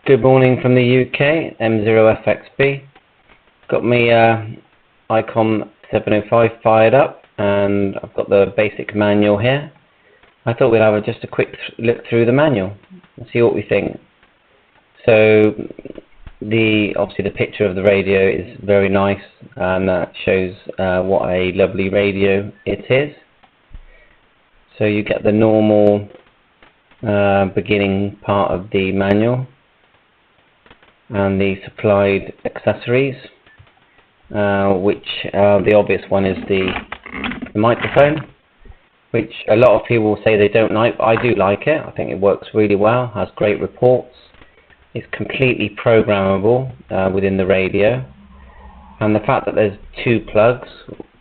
Good morning from the UK, M0FXB. Got me ICOM 705 fired up, and I've got the basic manual here. I thought we'd have just a quick look through the manual and see what we think. So obviously the picture of the radio is very nice, and that shows what a lovely radio it is. So you get the normal beginning part of the manual and the supplied accessories, which the obvious one is the microphone, which a lot of people say they don't like, but I do like it. I think it works really well, has great reports. It's completely programmable within the radio, and the fact that there's two plugs,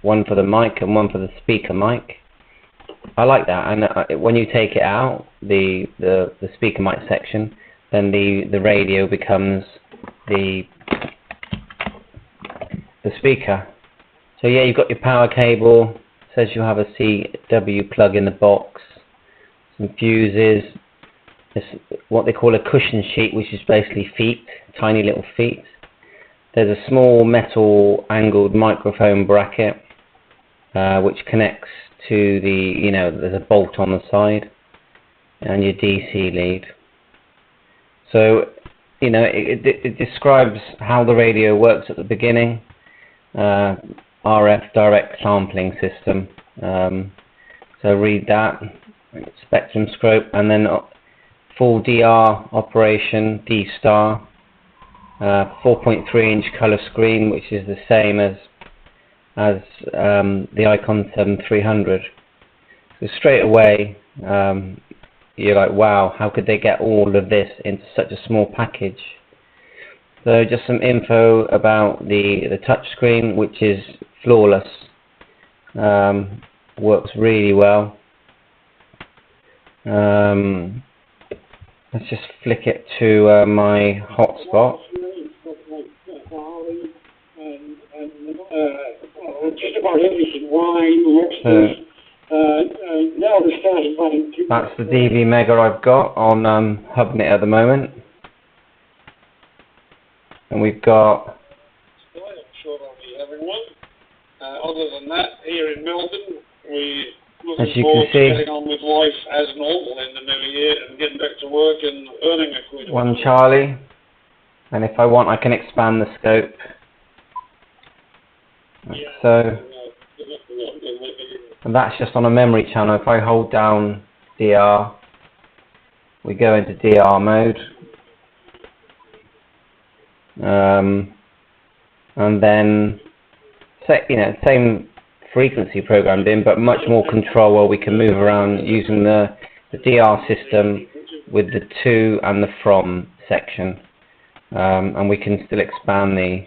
one for the mic and one for the speaker mic, I like that. And when you take it out, the speaker mic section, then the radio becomes the speaker. So yeah, you've got your power cable. It says you have a CW plug in the box, some fuses. It's what they call a cushion sheet, which is basically feet, tiny little feet. There's a small metal angled microphone bracket, which connects to the, there's a bolt on the side, and your DC lead. So, it describes how the radio works at the beginning. RF direct sampling system. So read that. Spectrum scope, and then full DR operation, D star. 4.3-inch color screen, which is the same as the ICOM 7300. So straight away, you're like, wow, how could they get all of this into such a small package? So just some info about the touch screen, which is flawless. Works really well. Let's just flick it to my hotspot. Just about everything, wine, lobsters. Now the starting running. That's the DV Mega I've got on HubNet at the moment, and we've got. I'm sure I'll be having one. Other than that, here in Melbourne, we looking forward to getting on with life as normal in the new year and getting back to work and earning a quid. One Charlie, and if I want, I can expand the scope. So, and that's just on a memory channel. If I hold down DR, we go into DR mode, and then same frequency programmed in, but much more control, where we can move around using the DR system with the to and the from section, and we can still expand the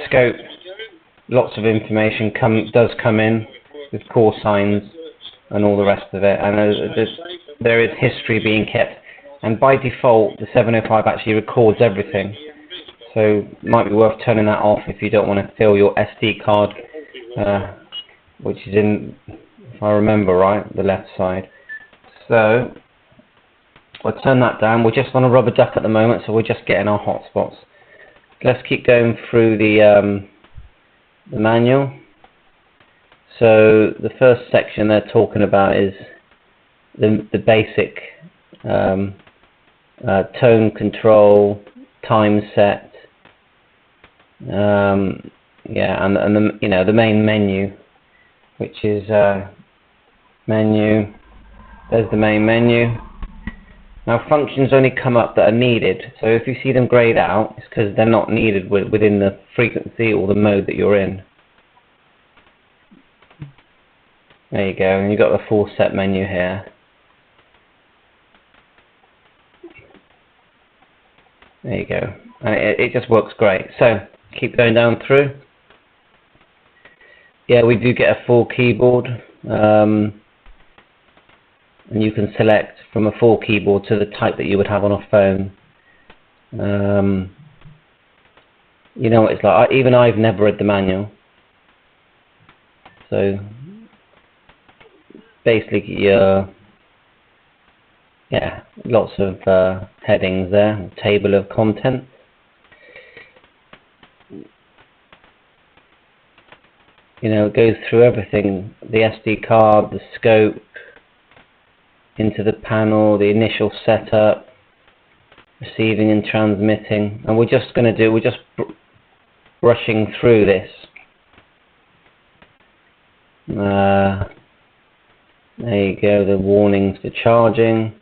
scope. Lots of information does come in with call signs and all the rest of it, and there is history being kept, and by default the 705 actually records everything, so it might be worth turning that off if you don't want to fill your SD card, which is in, if I remember right, the left side. So I'll turn that down. We're just on a rubber duck at the moment, so we're just getting our hotspots. Let's keep going through the manual. So the first section they're talking about is the basic tone control, time set, and the main menu, which is menu. There's the main menu. Now functions only come up that are needed, so if you see them grayed out, it's because they're not needed within the frequency or the mode that you're in. There you go, and you've got the full set menu here. There you go, and it just works great. So keep going down through. Yeah, we do get a full keyboard. And you can select from a full keyboard to the type that you would have on a phone. You know what it's like. Even I've never read the manual. So basically yeah, lots of headings there, table of contents. You know, it goes through everything, the SD card, the scope, into the panel, the initial setup, receiving and transmitting, and we're just brushing through this. There you go, the warnings for charging.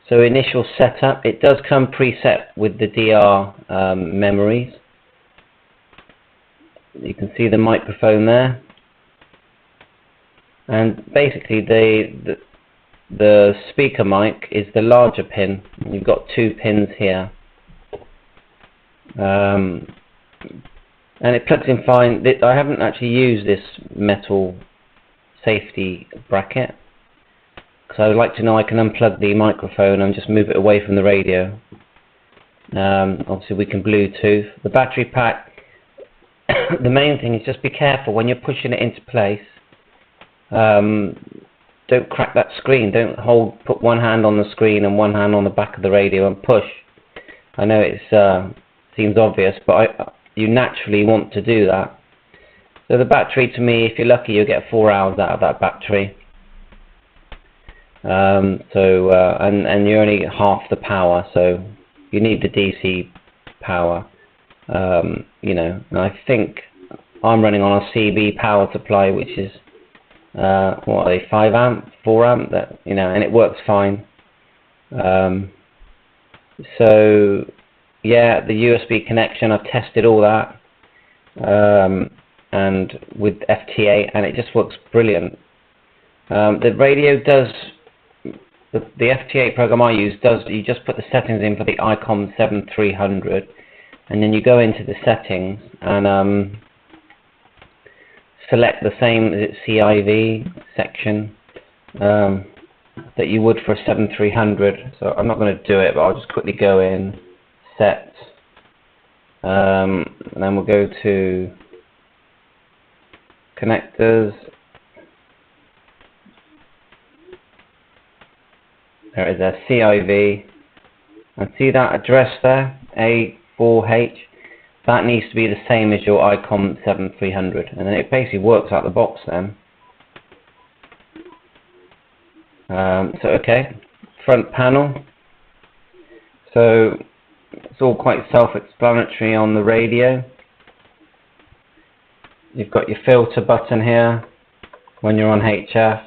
So initial setup, it does come preset with the DR memories. You can see the microphone there, and basically the speaker mic is the larger pin. You've got 2 pins here, and it plugs in fine. I haven't actually used this metal safety bracket because I would like to know I can unplug the microphone and just move it away from the radio. Obviously we can Bluetooth. The battery pack, the main thing is just be careful when you're pushing it into place. Don't crack that screen. Don't put one hand on the screen and one hand on the back of the radio and push. I know it seems obvious, but you naturally want to do that. So the battery, to me, if you're lucky, you'll get 4 hours out of that battery. And you're only half the power, so you need the DC power. You know, and I think I'm running on a CB power supply, which is what are they, 5 amp, 4 amp, that, you know, and it works fine. So yeah, the USB connection, I've tested all that, and with FT8, and it just works brilliant. The radio does, the FT8 program I use does, you just put the settings in for the ICOM 7300, and then you go into the settings and select the same, is it CIV section, that you would for a 7300. So I'm not going to do it, but I'll just quickly go in, set, and then we'll go to connectors. There is a CIV, and see that address there, A4H, that needs to be the same as your ICOM 7300, and then it basically works out the box then. So okay, front panel, so it's all quite self-explanatory on the radio. You've got your filter button here when you're on HF.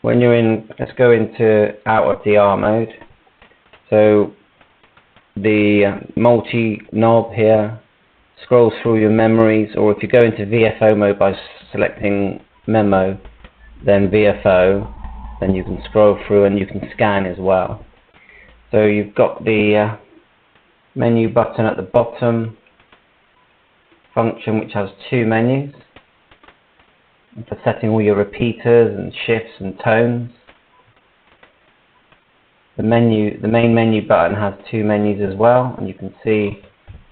When you're in, let's go into out of DR mode. So the multi knob here scrolls through your memories, or if you go into VFO mode by selecting memo, then VFO, then you can scroll through and you can scan as well. So you've got the menu button at the bottom, function, which has 2 menus for setting all your repeaters and shifts and tones. The main menu button has 2 menus as well, and you can see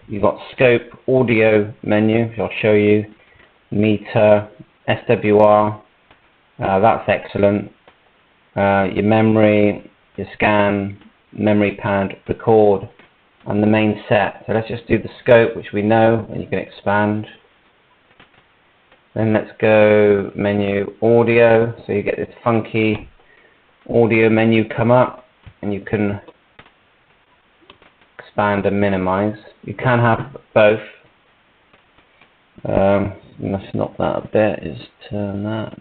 you've got scope, audio menu, which I'll show you, meter, SWR, that's excellent, your memory, your scan, memory pad, record, and the main set. So let's just do the scope, which we know, and you can expand. Then let's go menu audio, so you get this funky audio menu come up, and you can expand and minimize. You can have both. Let's knock that a bit, just turn that.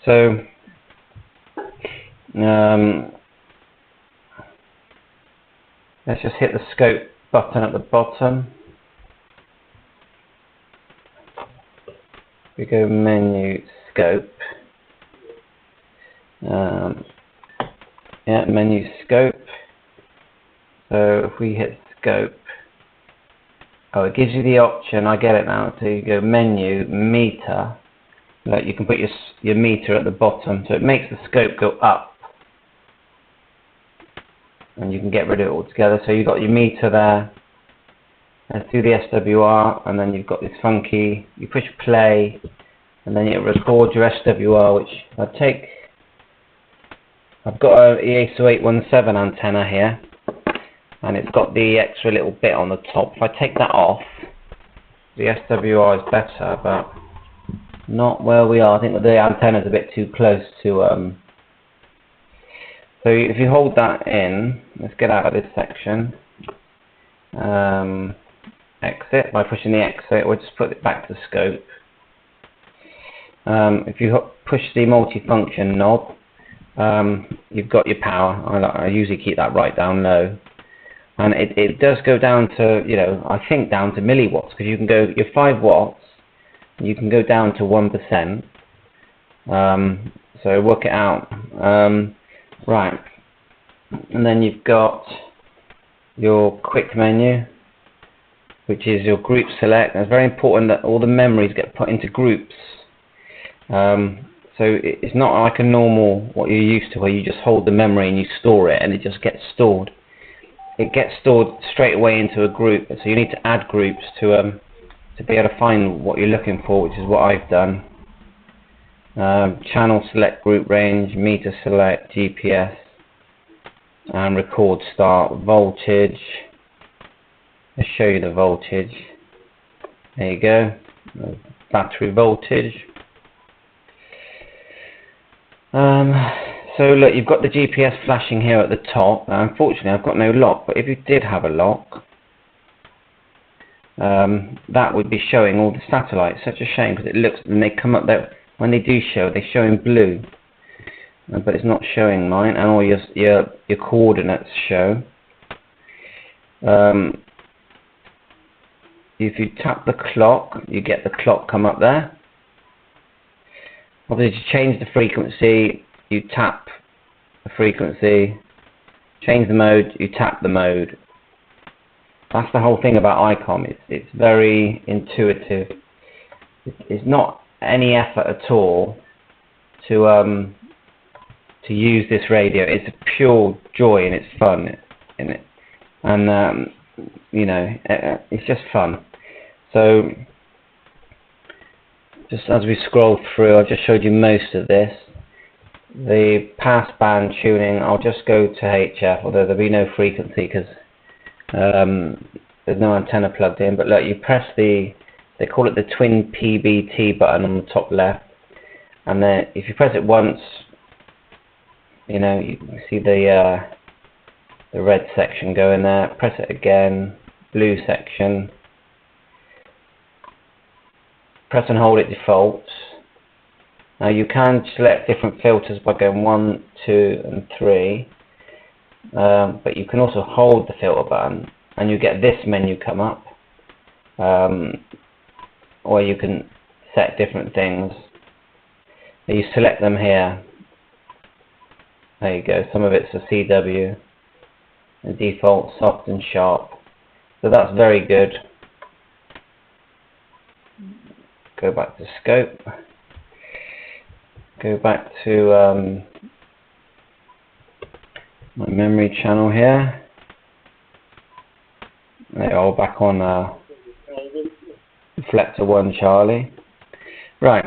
So let's just hit the scope button at the bottom. We go menu scope. Yeah, menu scope. So if we hit scope, oh, it gives you the option. I get it now. So you go menu meter. Like you can put your meter at the bottom, so it makes the scope go up, and you can get rid of it altogether. So you've got your meter there. Let's do the SWR, and then you've got this funky. You push play, and then it records your SWR, which I've got a IC-705 antenna here, and it's got the extra little bit on the top. If I take that off, the SWR is better, but not where we are. I think the antenna's a bit too close to so if you hold that in, let's get out of this section, exit, by pushing the exit, we'll just put it back to scope. If you push the multifunction knob, you've got your power. I usually keep that right down low, and it does go down to, I think down to milliwatts, because you can go, you're 5 watts, you can go down to 1%, so work it out. Right, and then you've got your quick menu, which is your group select. And it's very important that all the memories get put into groups. So it's not like a normal, what you're used to, where you just hold the memory and you store it and it just gets stored. It gets stored straight away into a group, so you need to add groups to be able to find what you're looking for, which is what I've done. Channel select, group range, meter select, GPS, and record start, voltage. Let's show you the voltage. There you go, battery voltage. So look, you've got the GPS flashing here at the top. Unfortunately, I've got no lock, but if you did have a lock, that would be showing all the satellites. Such a shame, because it looks, and they come up there, when they do show, they show in blue, but it's not showing mine, and all your coordinates show. If you tap the clock, you get the clock come up there. Obviously, to change the frequency, you tap the frequency. Change the mode, you tap the mode. That's the whole thing about ICOM. It's very intuitive. It's not any effort at all to use this radio. It's a pure joy, and it's fun in it, and it's just fun. So just as we scroll through, I just showed you most of this. The passband tuning, I'll just go to HF, although there'll be no frequency because there's no antenna plugged in. But look, you press they call it the twin PBT button on the top left, and then if you press it once, you can see the red section go in there. Press it again, blue section. Press and hold, it defaults. Now you can select different filters by going 1, 2, and 3, but you can also hold the filter button, and you get this menu come up, or you can set different things. You select them here. There you go. Some of it's a CW, and default soft and sharp. So that's very good. Go back to scope. Go back to my memory channel here. They're all back on reflector 1 Charlie. Right.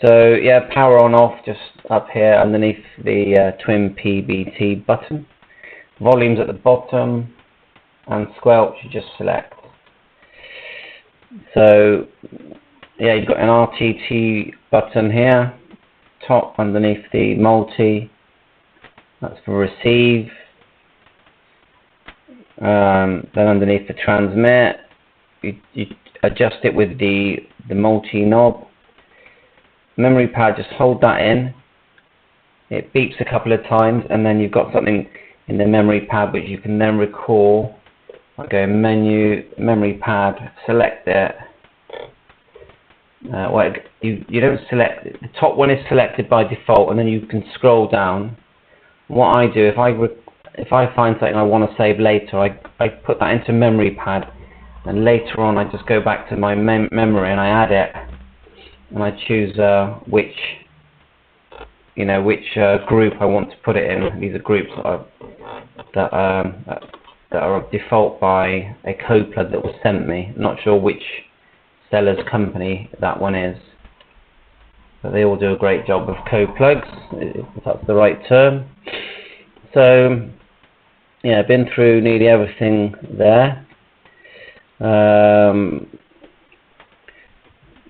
So yeah, power on off just up here underneath the twin PBT button. Volumes at the bottom, and squelch you just select. So yeah, you've got an RTT button here, top underneath the multi. That's for receive. Then underneath the transmit, you adjust it with the multi knob. Memory pad, just hold that in. It beeps a couple of times, and then you've got something in the memory pad which you can then recall. I go menu, memory pad, select it. Well, you don't select, the top one is selected by default, and then you can scroll down. What I do, if I find something I want to save later, I put that into memory pad, and later on I just go back to my memory and I add it, and I choose which group I want to put it in. These are groups that are default by a code plug that was sent me. I'm not sure which seller's company that one is. but they all do a great job of co-plugs, if that's the right term. So yeah, been through nearly everything there.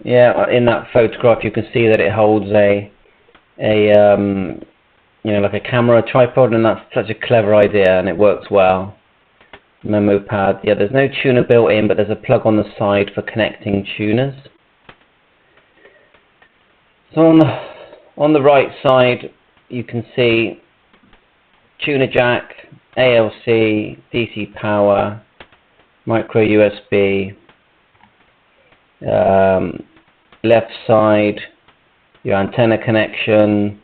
Yeah, in that photograph you can see that it holds a you know, like a camera tripod, and that's such a clever idea, and it works well. Memo pad. Yeah, there's no tuner built in, but there's a plug on the side for connecting tuners. So on the right side you can see tuner jack, ALC, DC power, micro USB. Left side, your antenna connection.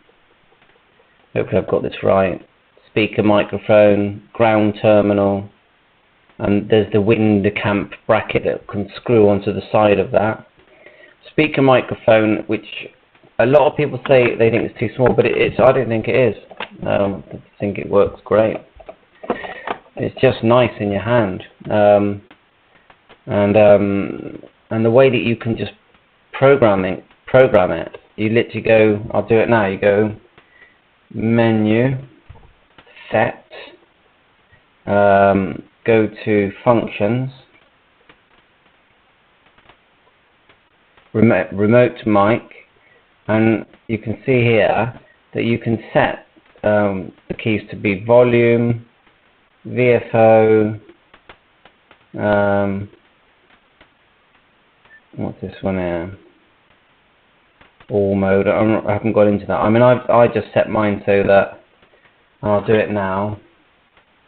Hopefully I've got this right. Speaker, microphone, ground terminal, and there's the wind camp bracket that can screw onto the side of that. Speaker microphone, which a lot of people say they think it's too small, but I don't think it is. I think it works great. It's just nice in your hand, and the way that you can just program it. You literally go. I'll do it now. You go menu, set, go to functions, remote mic, and you can see here that you can set the keys to be volume, VFO, what's this one here? All mode. I haven't got into that. I mean, I just set mine so that I'll do it now.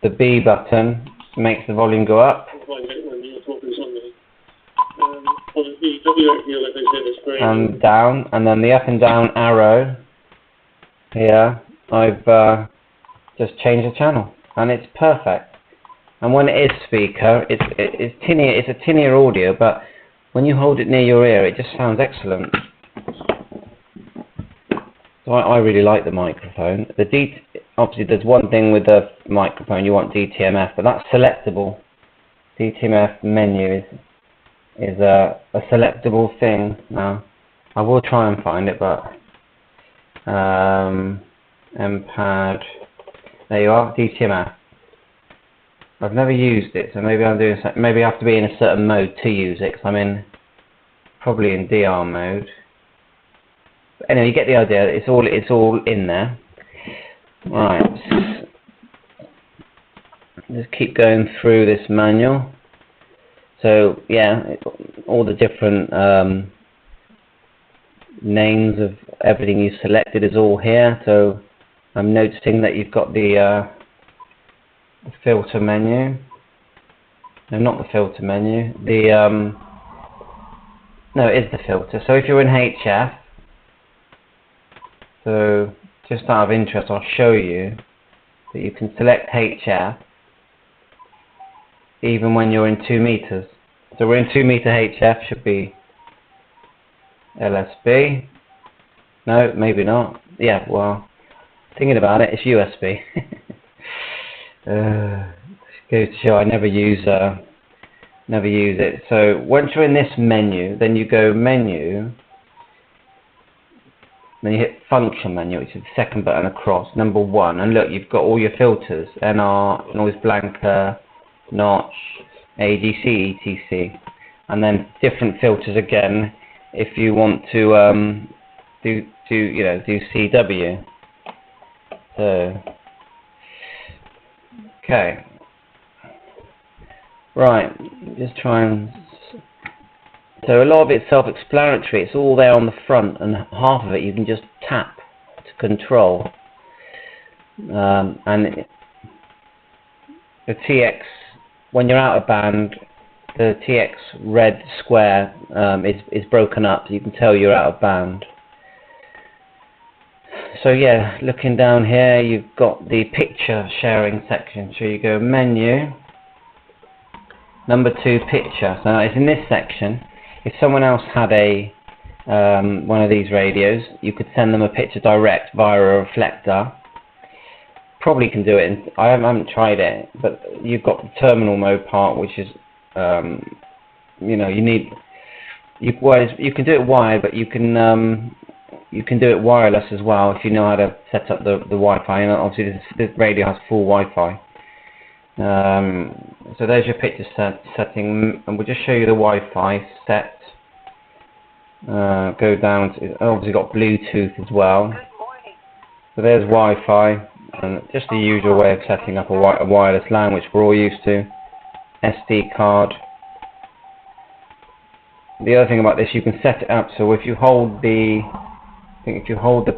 The B button makes the volume go up and down, and then the up and down arrow here, I've just changed the channel, and it's perfect. And when it is speaker, it's tinnier. It's a tinnier audio, but when you hold it near your ear, it just sounds excellent. So I really like the microphone. Obviously, there's one thing with the microphone, you want DTMF, but that's selectable. DTMF menu is a selectable thing. Now, I will try and find it, but MPAD. There you are, DTMF. I've never used it, so maybe I'm doing something. Maybe I have to be in a certain mode to use it, because I'm probably in DR mode. Anyway, you get the idea. It's all in there. Right. Just keep going through this manual. So yeah, all the different names of everything you selected is all here. So I'm noticing that you've got the filter menu. No, not the filter menu. No, it is the filter. So if you're in HF. So, just out of interest, I'll show you that you can select HF even when you're in 2 meters. So we're in 2 meter HF, should be LSB. No, maybe not. Yeah, well, thinking about it, it's USB. Goes to show I never use it. So once you're in this menu, then you go menu. Then you hit function menu, which is the second button across, number 1. And look, you've got all your filters, NR, noise blanker, notch, AGC, ETC. And then different filters again if you want to do CW. So, okay. Right, just try and... So a lot of it's self-explanatory. It's all there on the front, and half of it you can just tap to control. And the TX, when you're out of band, the TX red square is broken up, so you can tell you're out of band. So yeah, looking down here, you've got the picture sharing section. So you go menu, number 2, picture. So it's in this section. If someone else had one of these radios, you could send them a picture direct via a reflector. Probably can do it. I haven't tried it, but you've got the terminal mode part, which is, you can do it wired, but you can you can do it wireless as well if you know how to set up the Wi-Fi. And obviously this radio has full Wi-Fi. So there's your picture setting, and we'll just show you the Wi-Fi set. Go down to, obviously got Bluetooth as well. So there's Wi-Fi, and just the usual way of setting up a wireless LAN, which we're all used to. SD card. The other thing about this, you can set it up so if you hold the,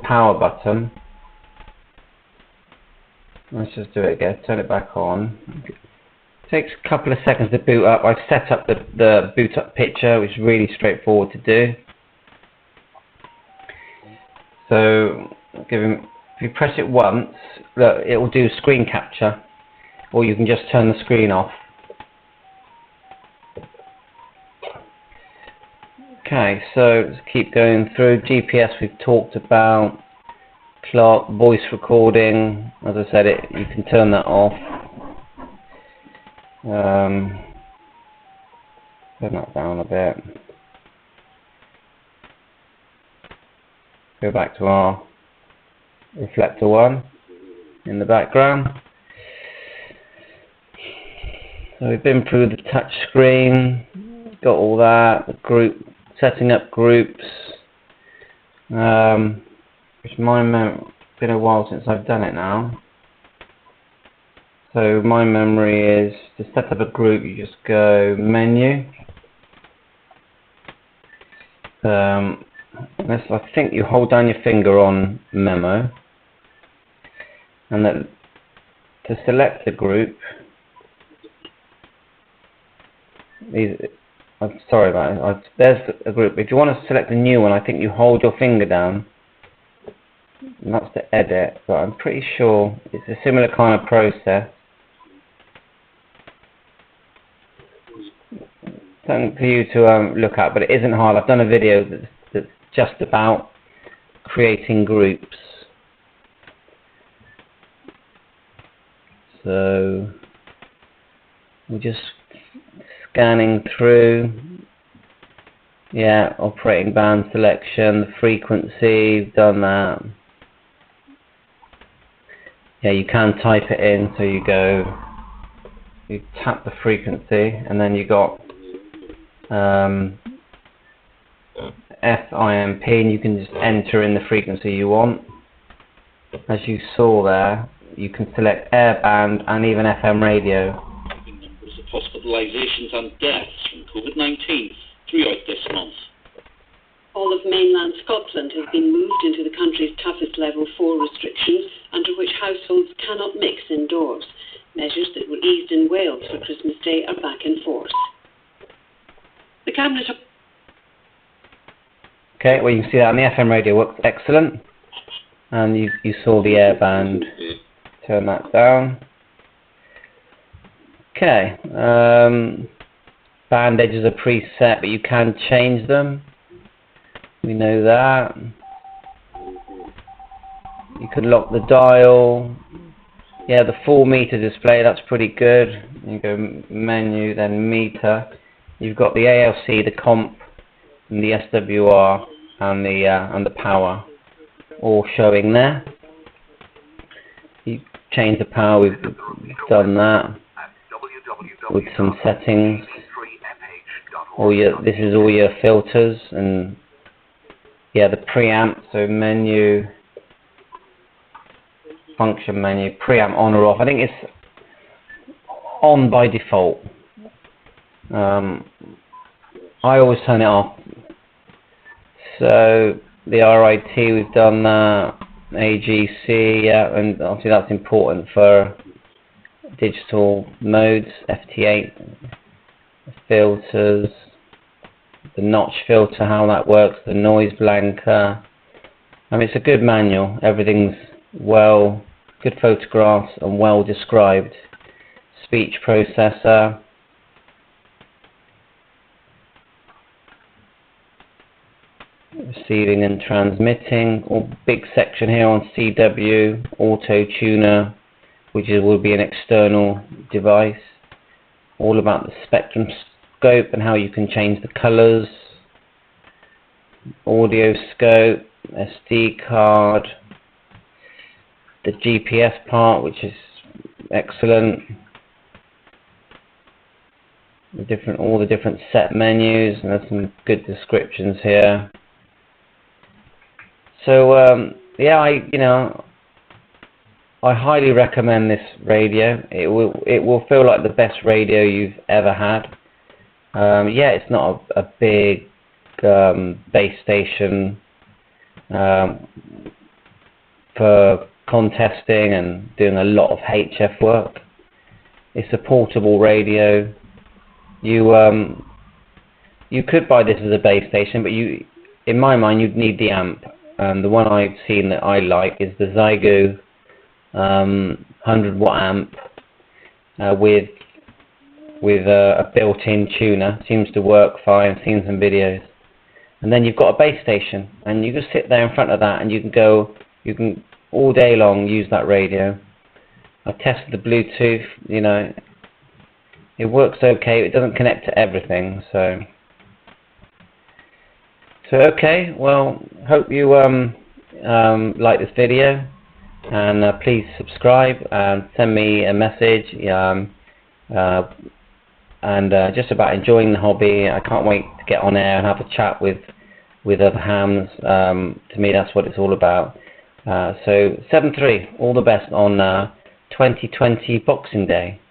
power button. Let's just do it again. Turn it back on. It takes a couple of seconds to boot up. I've set up the boot up picture, which is really straightforward to do. So if you press it once, look, it will do screen capture, or you can just turn the screen off. Okay, so let's keep going through. GPS we've talked about. Clock, voice recording. As I said, you can turn that off. Turn that down a bit. Go back to our reflector one in the background. So we've been through the touch screen, got all that, the group, setting up groups. Which it's been a while since I've done it now. So my memory is to set up a group, you just go menu. I think you hold down your finger on memo, and then to select the group. I'm sorry about it. There's a group. If you want to select a new one, I think you hold your finger down. And that's to edit, but I'm pretty sure it's a similar kind of process. Something for you to look at, but it isn't hard. I've done a video that's just about creating groups. So we're just scanning through. Yeah, operating band selection, the frequency, we've done that. Yeah, you can type it in, so you tap the frequency, and then you got FIMP, and you can just enter in the frequency you want. As you saw there, you can select airband and even FM radio. Numbers of hospitalizations and deaths from COVID-19 throughout this month. All of mainland Scotland has been moved into the country's toughest level 4 restrictions, under which households cannot mix indoors. Measures that were eased in Wales for Christmas Day are back in force. The Cabinet... Okay, well you can see that on the FM radio works excellent. And you saw the airband. Turn that down. Okay. Band edges are preset, but you can change them. We know that. You can lock the dial. Yeah, the 4 meter display, that's pretty good. You go menu, then meter. You've got the ALC, the comp, and the SWR, and the power, all showing there. You change the power. We've done that with some settings. This is all your filters, and yeah, the preamp. So menu, function menu, preamp on or off. I think it's on by default. I always turn it off. So the RIT, we've done that. AGC, yeah, and obviously that's important for digital modes. FT8, filters, the notch filter, how that works, the noise blanker. I mean, it's a good manual. Everything's good photographs and well described. Speech processor. Receiving and transmitting. Big section here on CW, auto tuner, which will be an external device. All about the spectrum scope and how you can change the colors. Audio scope, SD card, the GPS part, which is excellent. All the different set menus, and there's some good descriptions here. So yeah, I highly recommend this radio. It will feel like the best radio you've ever had. Yeah, it's not a big base station for contesting and doing a lot of HF work. It's a portable radio. You could buy this as a base station, but in my mind, you'd need the amp. And the one I've seen that I like is the Zygo 100-watt amp with a built-in tuner. Seems to work fine. I've seen some videos. And then you've got a base station, and you can sit there in front of that, and you can all day long use that radio. I tested the Bluetooth. It works okay. It doesn't connect to everything, so okay. Well, hope you like this video, and please subscribe and send me a message. And just about enjoying the hobby. I can't wait to get on air and have a chat with other hams. To me, that's what it's all about. So 7-3. All the best on 2020 Boxing Day.